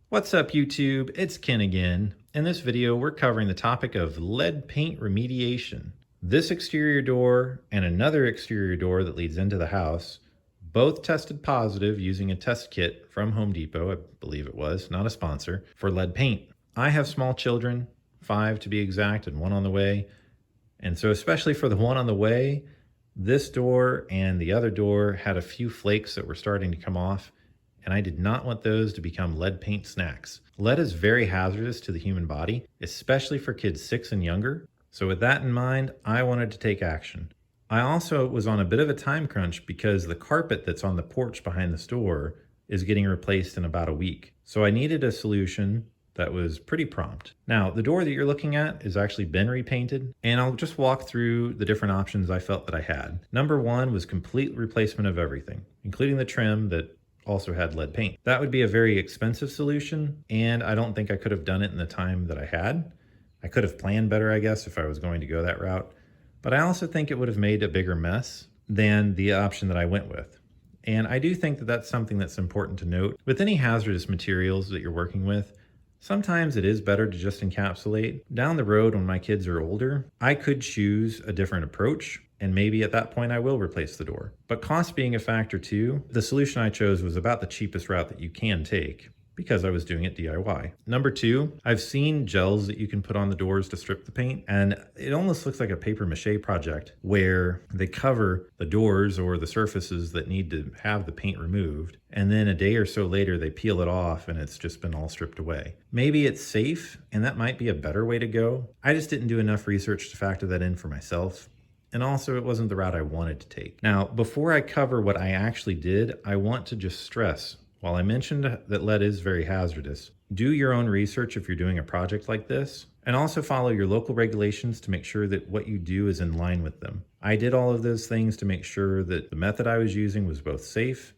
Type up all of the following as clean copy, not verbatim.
What's up YouTube? It's Ken again. In this video, we're covering the topic of lead paint remediation. This exterior door and another exterior door that leads into the house both tested positive using a test kit from Home Depot, I believe it was, not a sponsor, for lead paint. I have small children, 5 to be exact, and 1 on the way. And so especially for the one on the way, this door and the other door had a few flakes that were starting to come off, and I did not want those to become lead paint snacks. Lead is very hazardous to the human body, especially for kids 6 and younger. So with that in mind, I wanted to take action. I also was on a bit of a time crunch because the carpet that's on the porch behind the store is getting replaced in about a week. So I needed a solution that was pretty prompt. Now, the door that you're looking at has actually been repainted, and I'll just walk through the different options I felt that I had. Number 1 was complete replacement of everything, including the trim that also had lead paint. That would be a very expensive solution, and I don't think I could have done it in the time that I had. I could have planned better, I guess, if I was going to go that route, but I also think it would have made a bigger mess than the option that I went with. And I do think that that's something that's important to note. With any hazardous materials that you're working with, sometimes it is better to just encapsulate. Down the road, when my kids are older, I could choose a different approach, and maybe at that point I will replace the door. But cost being a factor too, the solution I chose was about the cheapest route that you can take because I was doing it DIY. Number 2, I've seen gels that you can put on the doors to strip the paint, and it almost looks like a paper mache project where they cover the doors or the surfaces that need to have the paint removed, and then a day or so later they peel it off and it's just been all stripped away. Maybe it's safe, and that might be a better way to go. I just didn't do enough research to factor that in for myself. And also, it wasn't the route I wanted to take. Now, before I cover what I actually did, I want to just stress, while I mentioned that lead is very hazardous, do your own research if you're doing a project like this, and also follow your local regulations to make sure that what you do is in line with them. I did all of those things to make sure that the method I was using was both safe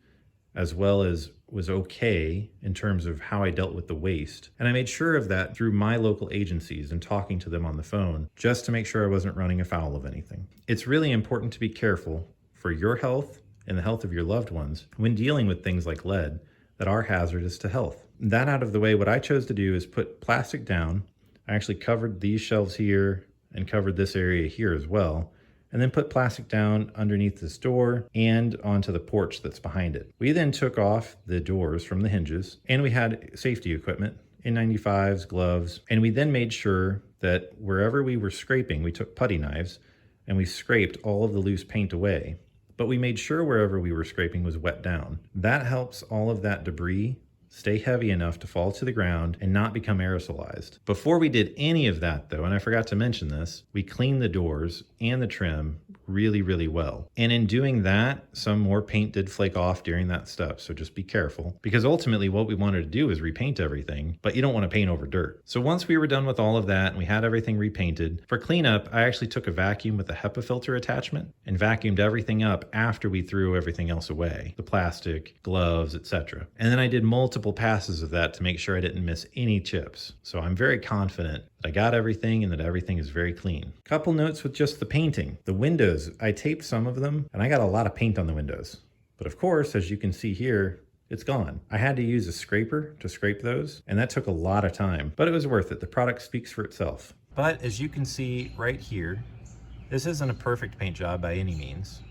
as well as was okay in terms of how I dealt with the waste. And I made sure of that through my local agencies and talking to them on the phone, just to make sure I wasn't running afoul of anything. It's really important to be careful for your health and the health of your loved ones when dealing with things like lead that are hazardous to health. That out of the way, what I chose to do is put plastic down. I actually covered these shelves here and covered this area here as well, and then put plastic down underneath this door and onto the porch that's behind it. We then took off the doors from the hinges, and we had safety equipment, N95s, gloves, and we then made sure that wherever we were scraping, we took putty knives and we scraped all of the loose paint away. But we made sure wherever we were scraping was wet down. That helps all of that debris stay heavy enough to fall to the ground and not become aerosolized. Before we did any of that though, and I forgot to mention this, we cleaned the doors and the trim really well. And in doing that, some more paint did flake off during that step, so just be careful. Because ultimately what we wanted to do is repaint everything, but you don't want to paint over dirt. So once we were done with all of that and we had everything repainted, for cleanup, I actually took a vacuum with a HEPA filter attachment and vacuumed everything up after we threw everything else away. The plastic, gloves, etc. And then I did multiple passes of that to make sure I didn't miss any chips. So I'm very confident that I got everything and that everything is very clean. Couple notes with just the painting. The windows, I taped some of them and I got a lot of paint on the windows. But of course, as you can see here, it's gone. I had to use a scraper to scrape those, and that took a lot of time, but it was worth it. The product speaks for itself. But as you can see right here, this isn't a perfect paint job by any means.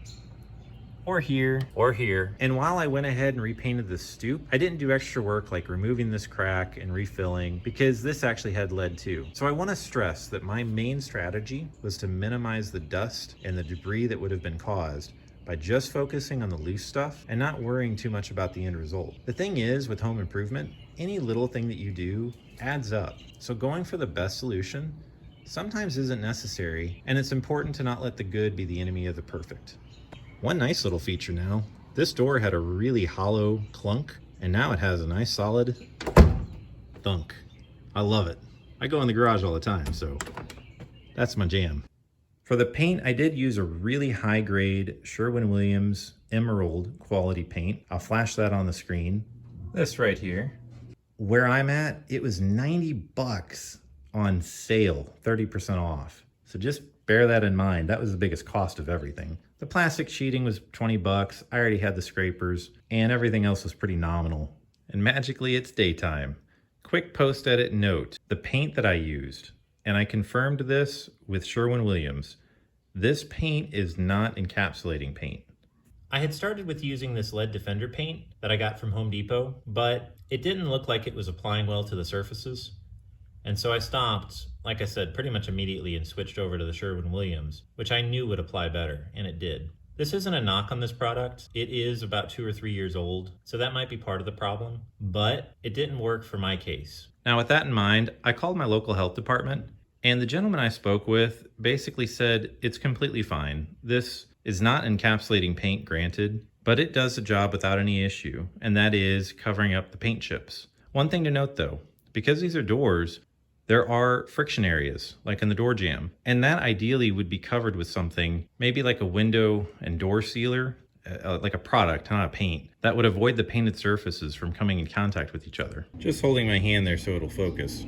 Or here, or here. And while I went ahead and repainted the stoop, I didn't do extra work like removing this crack and refilling because this actually had lead too. So I want to stress that my main strategy was to minimize the dust and the debris that would have been caused by just focusing on the loose stuff and not worrying too much about the end result. The thing is, with home improvement, any little thing that you do adds up. So going for the best solution sometimes isn't necessary, and it's important to not let the good be the enemy of the perfect. One nice little feature now, this door had a really hollow clunk, and now it has a nice solid thunk. I love it. I go in the garage all the time, so that's my jam. For the paint, I did use a really high grade Sherwin-Williams Emerald quality paint. I'll flash that on the screen. This right here. Where I'm at, it was 90 bucks on sale, 30% off. So just bear that in mind. That was the biggest cost of everything. The plastic sheeting was 20 bucks. I already had the scrapers, and everything else was pretty nominal. And magically, it's daytime. Quick post-edit note, the paint that I used, and I confirmed this with Sherwin-Williams, this paint is not encapsulating paint. I had started with using this lead defender paint that I got from Home Depot, but it didn't look like it was applying well to the surfaces. And so I stopped, like I said, pretty much immediately and switched over to the Sherwin-Williams, which I knew would apply better, and it did. This isn't a knock on this product. It is about 2 or 3 years old, so that might be part of the problem, but it didn't work for my case. Now with that in mind, I called my local health department, and the gentleman I spoke with basically said it's completely fine. This is not encapsulating paint, granted, but it does the job without any issue, and that is covering up the paint chips. One thing to note though, because these are doors, there are friction areas, like in the door jamb, and that ideally would be covered with something, maybe like a window and door sealer, like a product, not a paint, that would avoid the painted surfaces from coming in contact with each other. Just holding my hand there so it'll focus.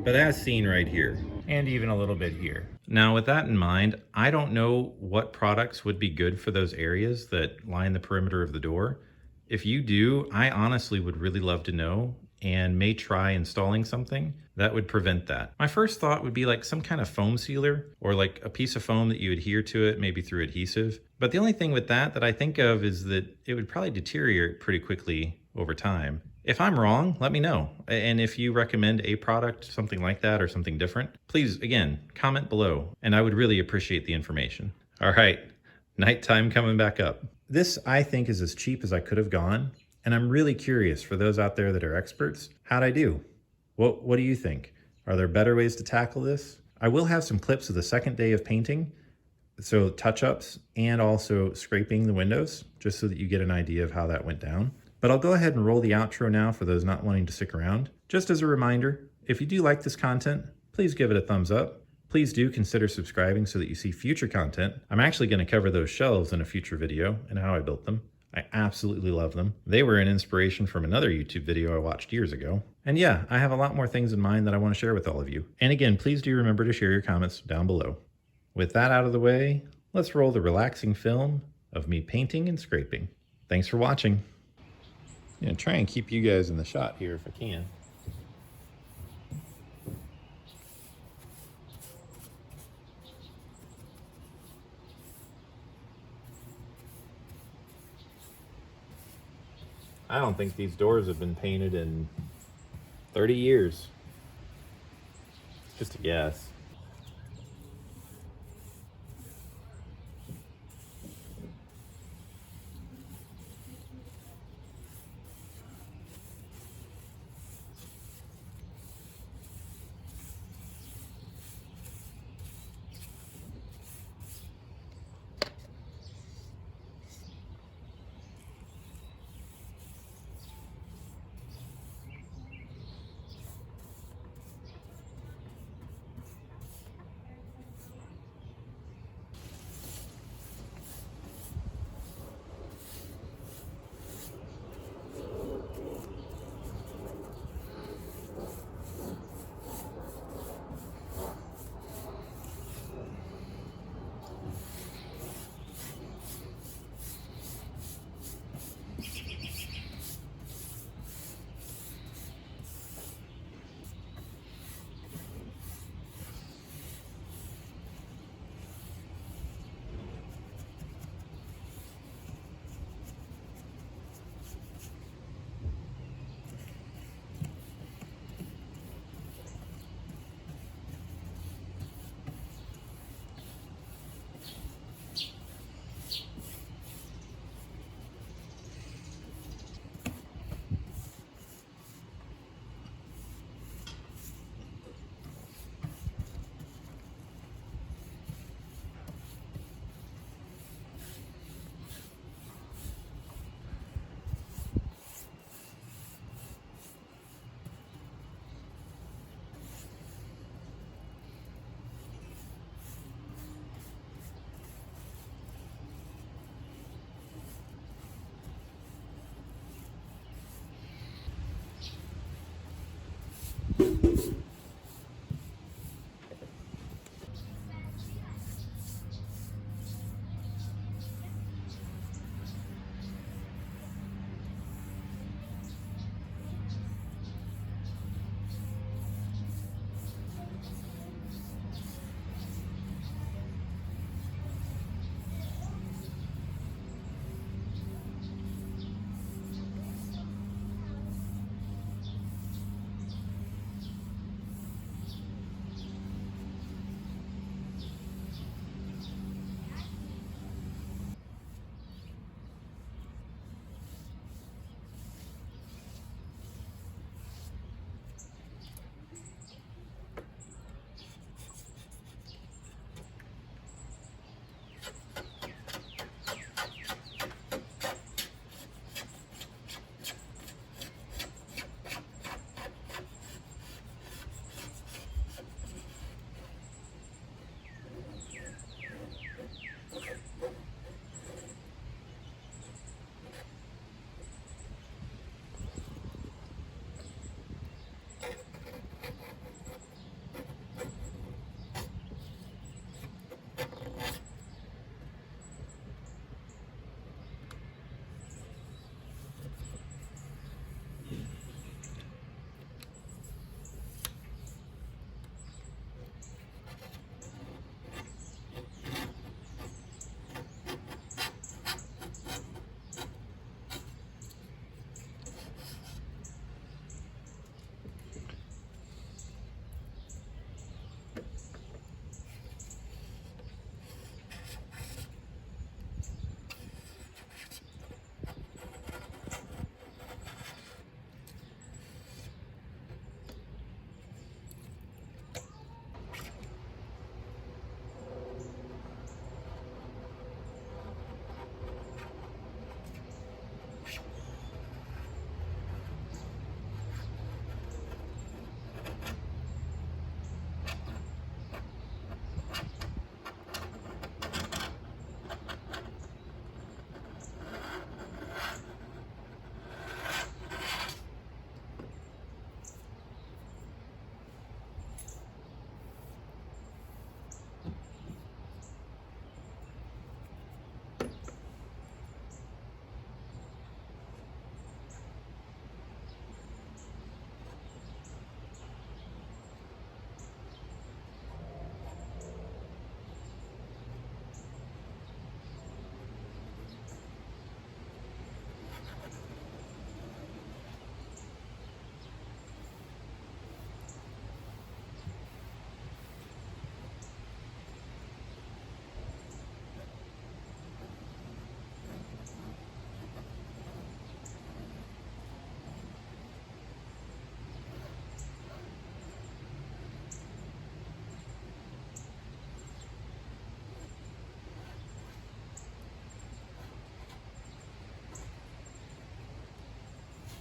But as seen right here, and even a little bit here. Now with that in mind, I don't know what products would be good for those areas that line the perimeter of the door. If you do, I honestly would really love to know and may try installing something that would prevent that. My first thought would be like some kind of foam sealer or like a piece of foam that you adhere to it, maybe through adhesive. But the only thing with that I think of is that it would probably deteriorate pretty quickly over time. If I'm wrong, let me know. And if you recommend a product, something like that or something different, please, again, comment below and I would really appreciate the information. All right, nighttime coming back up. This, I think, is as cheap as I could have gone. And I'm really curious for those out there that are experts, how'd I do? What do you think? Are there better ways to tackle this? I will have some clips of the second day of painting, so touch-ups and also scraping the windows, just so that you get an idea of how that went down. But I'll go ahead and roll the outro now for those not wanting to stick around. Just as a reminder, if you do like this content, please give it a thumbs up. Please do consider subscribing so that you see future content. I'm actually going to cover those shelves in a future video and how I built them. I absolutely love them. They were an inspiration from another YouTube video I watched years ago. And yeah, I have a lot more things in mind that I want to share with all of you. And again, please do remember to share your comments down below. With that out of the way, let's roll the relaxing film of me painting and scraping. Thanks for watching. I'm gonna try and keep you guys in the shot here if I can. I don't think these doors have been painted in 30 years. Just a guess.